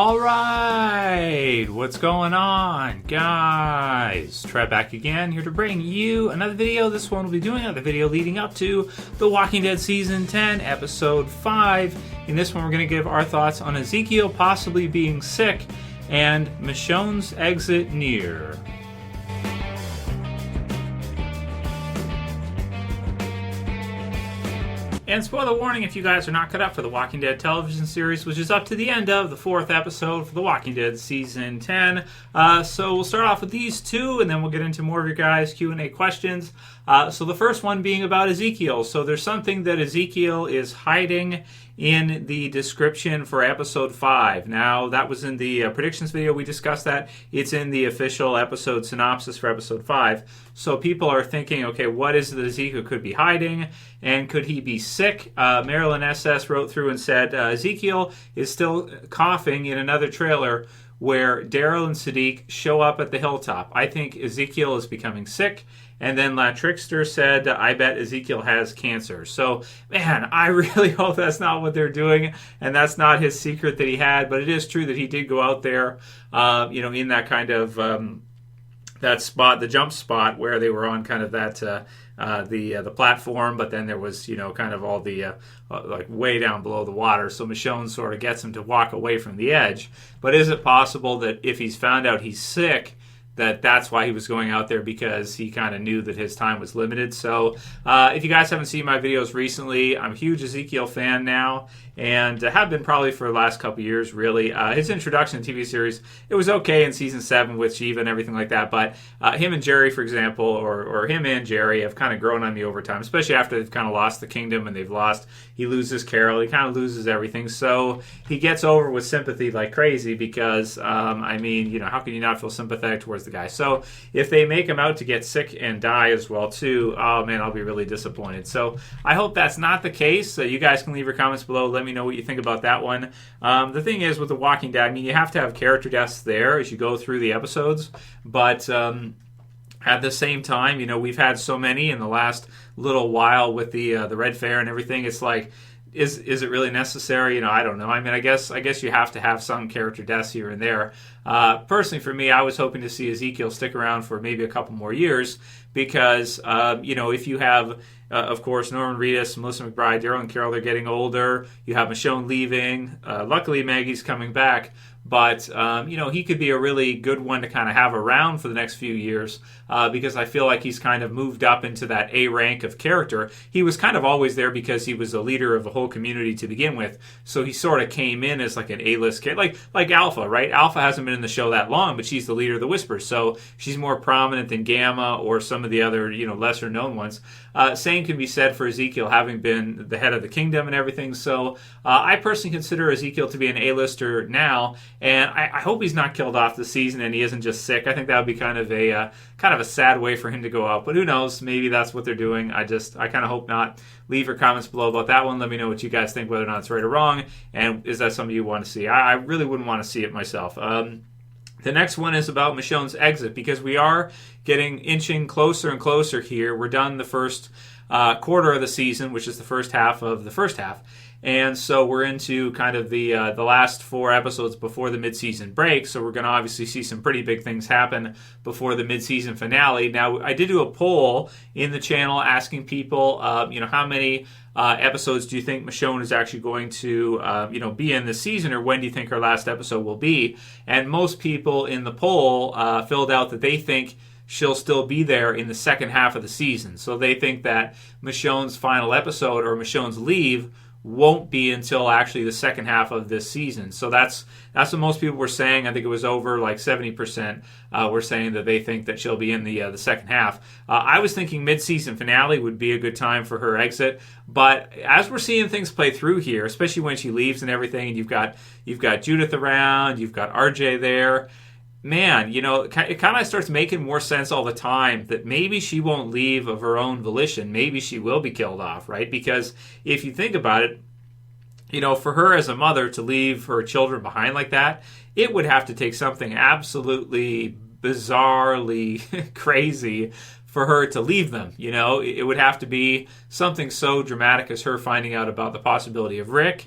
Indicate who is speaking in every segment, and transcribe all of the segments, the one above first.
Speaker 1: Alright, what's going on, guys? Trev back again, here to bring you another video. This one will be doing another video leading up to The Walking Dead Season 10, Episode 5. In this one, we're going to give our thoughts on Ezekiel possibly being sick and Michonne's exit near. And spoiler warning if you guys are not caught up for the Walking Dead television series, which is up to the end of the 4th episode for The Walking Dead Season 10. So we'll start off with these two, and then we'll get into more of your guys' Q&A questions. So the first one being about Ezekiel. So there's something that Ezekiel is hiding in the description for Episode 5. Now, that was in the predictions video. We discussed that. It's in the official episode synopsis for Episode 5. So people are thinking, okay, what is it that Ezekiel could be hiding? And could he be sick? Marilyn SS wrote through and said, Ezekiel is still coughing in another trailer where Daryl and Siddiq show up at the Hilltop. I think Ezekiel is becoming sick. And then LaTrickster said, I bet Ezekiel has cancer. So, man, I really hope that's not what they're doing, and that's not his secret that he had. But it is true that he did go out there, in that kind of that spot, the jump spot where they were on kind of that the platform, but then there was kind of all the like way down below the water. So Michonne sort of gets him to walk away from the edge. But is it possible that if he's found out he's sick, that's why he was going out there, because he kind of knew that his time was limited? So if you guys haven't seen my videos recently, I'm a huge Ezekiel fan now, and have been probably for the last couple years, really. His introduction to the TV series, it was okay in Season 7 with Shiva and everything like that, but him and Jerry, for example, or him and Jerry have kind of grown on me over time, especially after they've kind of lost the kingdom and he loses Carol, he kind of loses everything, so he gets over with sympathy like crazy because, how can you not feel sympathetic towards the guy? So if they make him out to get sick and die as well too, oh man, I'll be really disappointed. So I hope that's not the case. You guys can leave your comments below. Let me know what you think about that one. The thing is with The Walking Dead, you have to have character deaths there as you go through the episodes, but at the same time, we've had so many in the last little while with the Red Fair and everything. It's like, is it really necessary? I don't know. I guess you have to have some character deaths here and there. Personally, for me, I was hoping to see Ezekiel stick around for maybe a couple more years because, if you have, of course, Norman Reedus, Melissa McBride, Daryl and Carol, they're getting older. You have Michonne leaving. Luckily, Maggie's coming back. But, he could be a really good one to kind of have around for the next few years because I feel like he's kind of moved up into that A rank of character. He was kind of always there because he was a leader of the whole community to begin with. So he sort of came in as like an A-list kid, like Alpha, right? Alpha hasn't been in the show that long, but she's the leader of the Whispers. So she's more prominent than Gamma or some of the other, lesser known ones. Same can be said for Ezekiel having been the head of the kingdom and everything. So I personally consider Ezekiel to be an A-lister now. And I hope he's not killed off this season and he isn't just sick. I think that would be kind of a sad way for him to go out. But who knows? Maybe that's what they're doing. I kind of hope not. Leave your comments below about that one. Let me know what you guys think, whether or not it's right or wrong. And is that something you want to see? I really wouldn't want to see it myself. The next one is about Michonne's exit, because we are inching closer and closer here. We're done the first quarter of the season, which is the first half of the first half. And so we're into kind of the last 4 episodes before the mid-season break. So we're going to obviously see some pretty big things happen before the mid-season finale. Now, I did do a poll in the channel asking people, how many episodes do you think Michonne is actually going to, be in this season, or when do you think her last episode will be? And most people in the poll filled out that they think she'll still be there in the second half of the season. So they think that Michonne's final episode or Michonne's leave won't be until actually the second half of this season. So that's what most people were saying. I think it was over like 70% were saying that they think that she'll be in the second half. I was thinking mid-season finale would be a good time for her exit, but as we're seeing things play through here, especially when she leaves and everything, and you've got Judith around, you've got RJ there. Man, it kind of starts making more sense all the time that maybe she won't leave of her own volition. Maybe she will be killed off, right? Because if you think about it, for her as a mother to leave her children behind like that, it would have to take something absolutely bizarrely crazy for her to leave them. It would have to be something so dramatic as her finding out about the possibility of Rick.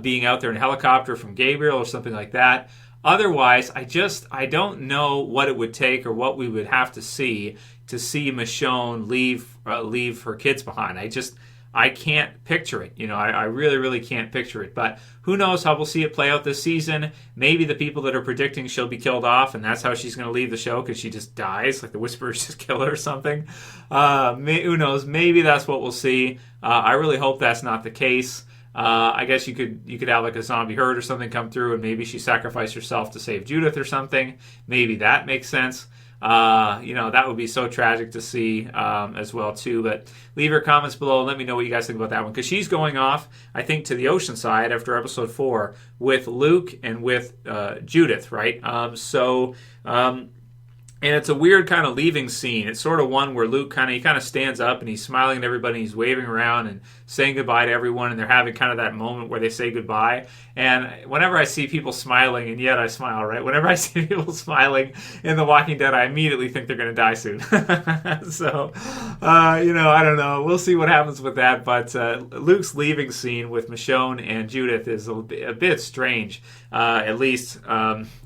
Speaker 1: being out there in a helicopter from Gabriel or something like that. Otherwise, I don't know what it would take or what we would have to see Michonne leave her kids behind. I can't picture it. I really, really can't picture it. But who knows how we'll see it play out this season. Maybe the people that are predicting she'll be killed off, and that's how she's going to leave the show because she just dies, like the Whisperers just kill her or something. Who knows? Maybe that's what we'll see. I really hope that's not the case. I guess you could have like a zombie herd or something come through, and maybe she sacrificed herself to save Judith or something. Maybe that makes sense. That would be so tragic to see as well too. But leave your comments below and let me know what you guys think about that one, because she's going off, I think, to the ocean side after episode 4 with Luke and with Judith, right? And it's a weird kind of leaving scene. It's sort of one where Luke kind of stands up and he's smiling at everybody, and he's waving around and saying goodbye to everyone, and they're having kind of that moment where they say goodbye. And whenever I see people smiling, and yet I smile, right? Whenever I see people smiling in The Walking Dead, I immediately think they're going to die soon. So, I don't know. We'll see what happens with that. But Luke's leaving scene with Michonne and Judith is a bit strange, at least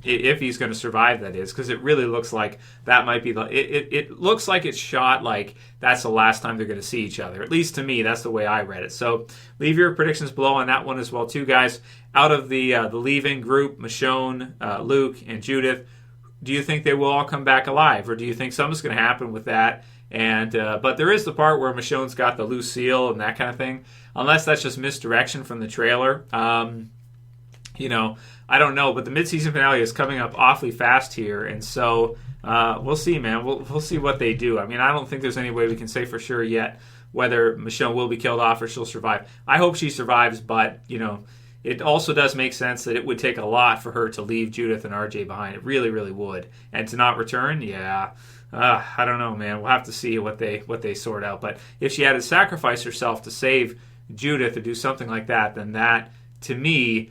Speaker 1: if he's going to survive, that is, because it really looks like that might be it looks like it's shot like that's the last time they're going to see each other. At least to me, that's the way I read it. So leave your predictions below on that one as well too, guys. Out of the leaving group, Michonne, Luke, and Judith, do you think they will all come back alive, or do you think something's going to happen with that? And but there is the part where Michonne's got the loose seal and that kind of thing. Unless that's just misdirection from the trailer. I don't know. But the mid-season finale is coming up awfully fast here, and so we'll see, man. We'll see what they do. I mean, I don't think there's any way we can say for sure yet whether Michonne will be killed off or she'll survive. I hope she survives, but it also does make sense that it would take a lot for her to leave Judith and RJ behind. It really, really would, and to not return, yeah. I don't know, man. We'll have to see what they sort out. But if she had to sacrifice herself to save Judith or do something like that, then that, to me,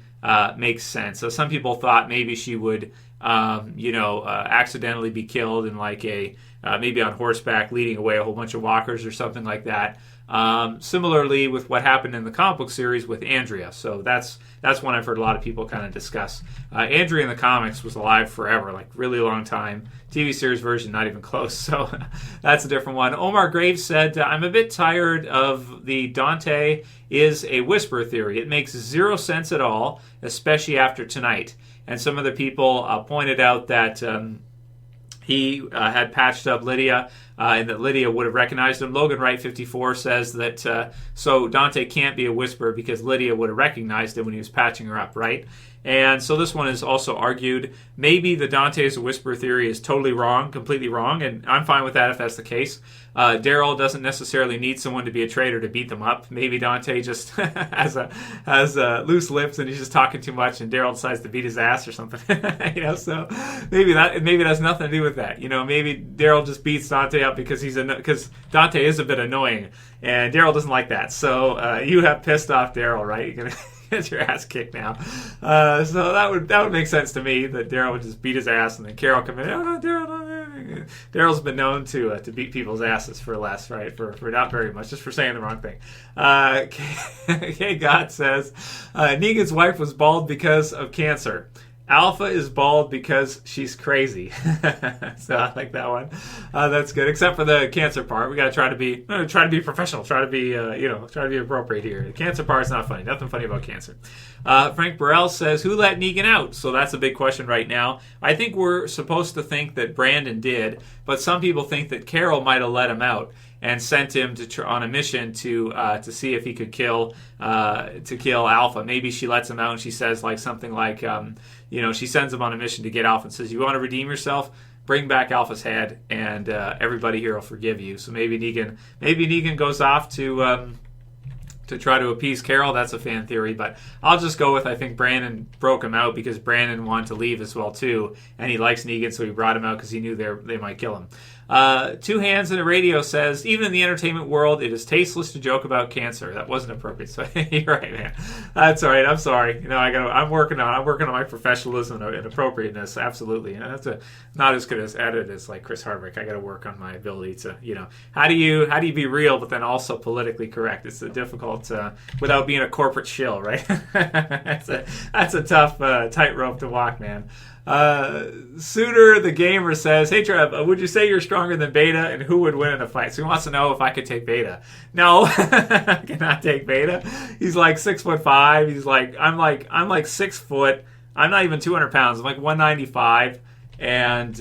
Speaker 1: makes sense. So some people thought maybe she would, accidentally be killed in like maybe on horseback leading away a whole bunch of walkers or something like that. Similarly with what happened in the comic book series with Andrea. So that's one I've heard a lot of people kind of discuss. Andrea in the comics was alive forever, like really long time. TV series version, not even close. So that's a different one. Omar Graves said, I'm a bit tired of the Dante is a whisper theory. It makes zero sense at all, especially after tonight. And some of the people pointed out that he had patched up Lydia, and that Lydia would have recognized him. Logan Wright 54 says that so Dante can't be a whisperer because Lydia would have recognized him when he was patching her up, right? And so this one is also argued. Maybe the Dante is a whisperer theory is totally wrong, completely wrong, and I'm fine with that if that's the case. Daryl doesn't necessarily need someone to be a traitor to beat them up. Maybe Dante just has loose lips and he's just talking too much, and Daryl decides to beat his ass or something. So maybe it has nothing to do with that. Maybe Daryl just beats Dante up because Dante is a bit annoying, and Daryl doesn't like that. So you have pissed off Daryl, right? You're gonna get your ass kicked now. So that would make sense to me, that Daryl would just beat his ass and then Carol come in. Oh no, Daryl! Daryl's been known to beat people's asses for less, right? For not very much, just for saying the wrong thing. God says Negan's wife was bald because of cancer. Alpha is bald because she's crazy. So I like that one. That's good. Except for the cancer part, we got to try to be professional. Try to be appropriate here. The cancer part's not funny. Nothing funny about cancer. Frank Burrell says, "Who let Negan out?" So that's a big question right now. I think we're supposed to think that Brandon did, but some people think that Carol might have let him out and sent him on a mission to see if he could kill Alpha. Maybe she lets him out and she says something like. She sends him on a mission to get Alpha and says, "You want to redeem yourself? Bring back Alpha's head, and everybody here will forgive you." So maybe Negan goes off to try to appease Carol. That's a fan theory, but I'll just go with, I think Brandon broke him out because Brandon wanted to leave as well too, and he likes Negan, so he brought him out because he knew they might kill him. Two Hands in a Radio says, even in the entertainment world, it is tasteless to joke about cancer. That wasn't appropriate. So you're right, man. That's all right. I'm sorry. I'm working on my professionalism and appropriateness. Absolutely. That's not as good at it as like Chris Hardwick. I got to work on my ability to, how do you be real but then also politically correct? It's a difficult without being a corporate shill, right? that's a tough tightrope to walk, man. Suitor the Gamer says, hey Trev, would you say you're stronger than Beta, and who would win in a fight? So he wants to know if I could take Beta. No, I cannot take Beta. He's like 6'5". He's like I'm like 6 foot. I'm not even 200 pounds. I'm like 195, and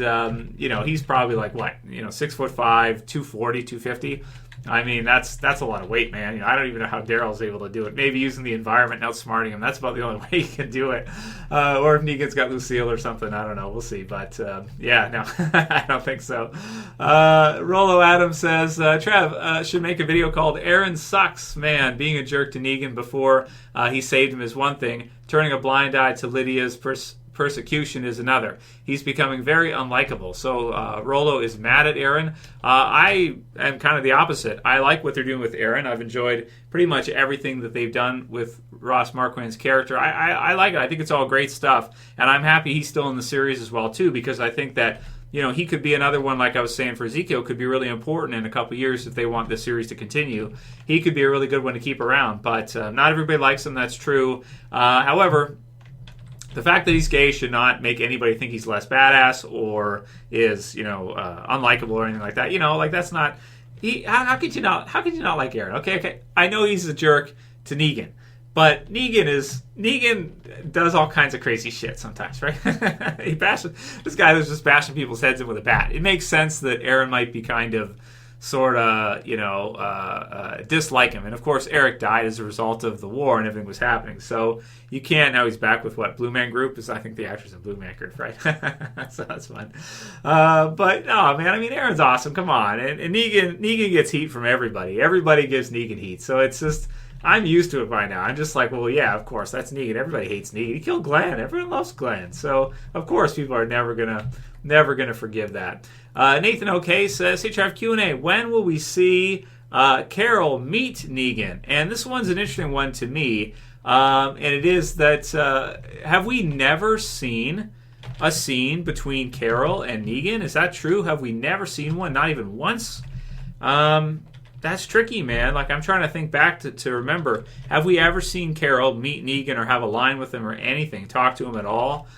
Speaker 1: he's probably like what 6'5", 240, 250. I mean, that's a lot of weight, man. I don't even know how Daryl's able to do it. Maybe using the environment and outsmarting him. That's about the only way he can do it. Or if Negan's got Lucille or something. I don't know. We'll see. But, yeah, no, I don't think so. Rollo Adams says, Trev should make a video called Aaron Sucks. Man, being a jerk to Negan before he saved him is one thing. Turning a blind eye to Lydia's persecution is another. He's becoming very unlikable. So Rollo is mad at Aaron. I am kind of the opposite. I like what they're doing with Aaron. I've enjoyed pretty much everything that they've done with Ross Marquand's character. I like it. I think it's all great stuff. And I'm happy he's still in the series as well, too, because I think that he could be another one, like I was saying for Ezekiel, could be really important in a couple years if they want this series to continue. He could be a really good one to keep around. But not everybody likes him. That's true. However, the fact that he's gay should not make anybody think he's less badass or is, unlikable or anything like that. That's not. How could you not like Aaron? Okay. I know he's a jerk to Negan, but Negan does all kinds of crazy shit sometimes, right? This guy was just bashing people's heads in with a bat. It makes sense that Aaron might be kind of sort of, dislike him. And, of course, Eric died as a result of the war and everything was happening. So you can't. Now he's back with what? Blue Man Group? I think the actor's in Blue Man Group, right? So that's fun. But, no, man, I mean, Aaron's awesome. Come on. And Negan gets heat from everybody. Everybody gives Negan heat. So it's just, I'm used to it by now. I'm just like, well, yeah, of course, that's Negan. Everybody hates Negan. He killed Glenn. Everyone loves Glenn. So, of course, people are never gonna forgive that. Nathan OK says, hey, Trev, Q&A. When will we see Carol meet Negan? And this one's an interesting one to me. And it is that have we never seen a scene between Carol and Negan? Is that true? Have we never seen one? Not even once? That's tricky, man. Like, I'm trying to think back to remember. Have we ever seen Carol meet Negan or have a line with him or anything? Talk to him at all?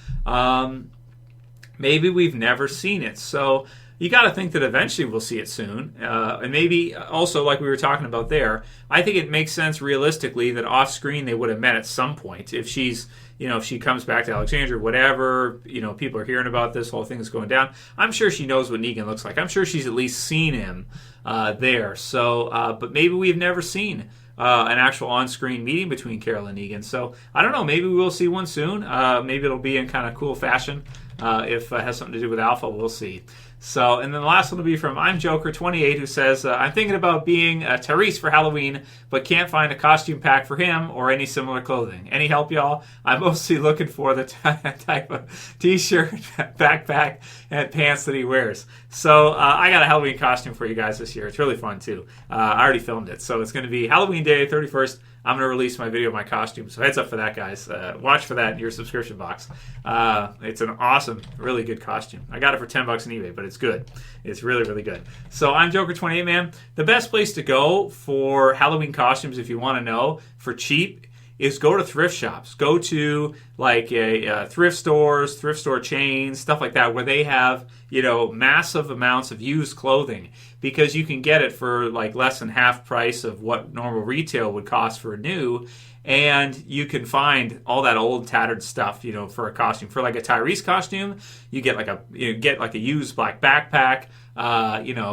Speaker 1: Maybe we've never seen it. So you got to think that eventually we'll see it soon. And maybe also, like we were talking about there, I think it makes sense realistically that off screen they would have met at some point. If she's, if she comes back to Alexandria, whatever, people are hearing about this whole thing is going down. I'm sure she knows what Negan looks like. I'm sure she's at least seen him there. So, but maybe we've never seen an actual on-screen meeting between Carol and Negan. So I don't know. Maybe we will see one soon. Maybe it'll be in kind of cool fashion. If it has something to do with Alpha, we'll see. So, and then the last one will be from I'm Joker 28, who says, I'm thinking about being Tyrese for Halloween, but can't find a costume pack for him or any similar clothing. Any help, y'all? I'm mostly looking for the type of t-shirt, backpack, and pants that he wears. So, I got a Halloween costume for you guys this year. It's really fun, too. I already filmed it. So, it's going to be Halloween Day, 31st. I'm going to release my video of my costume. So heads up for that, guys. Watch for that in your subscription box. It's an awesome, really good costume. I got it for $10 on eBay, but it's good. It's really, really good. So I'm Joker28, man. The best place to go for Halloween costumes, if you want to know, for cheap, is go to thrift shops. Go to like a thrift stores, thrift store chains, stuff like that, where they have, massive amounts of used clothing, because you can get it for like less than half price of what normal retail would cost for a new. And you can find all that old tattered stuff, for a costume. For like a Tyrese costume, you get like a used black backpack,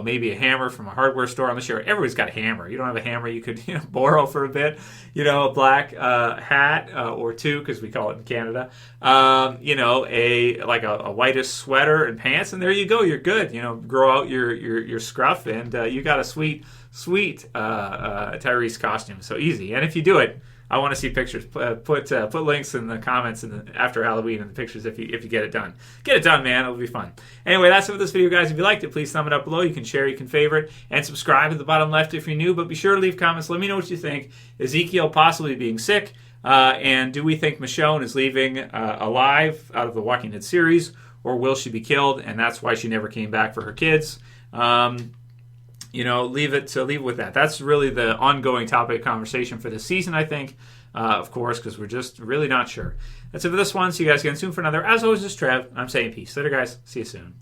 Speaker 1: maybe a hammer from a hardware store. I'm sure everybody's got a hammer. You don't have a hammer, you could borrow for a bit. A black hat or two, because we call it in Canada. A whitish sweater and pants, and there you go. You're good. Grow out your scruff, and you got a sweet Tyrese costume. So easy. And if you do it, I want to see pictures. Put links in the comments after Halloween and the pictures if you get it done. Get it done, man. It'll be fun. Anyway, that's it for this video, guys. If you liked it, please thumb it up below. You can share, you can favorite, and subscribe at the bottom left if you're new. But be sure to leave comments. Let me know what you think. Ezekiel possibly being sick, and do we think Michonne is leaving alive out of the Walking Dead series, or will she be killed? And that's why she never came back for her kids. Leave it with that. That's really the ongoing topic of conversation for this season, I think, of course, because we're just really not sure. That's it for this one. See you guys again soon for another. As always, this is Trev. I'm saying peace. Later, guys. See you soon.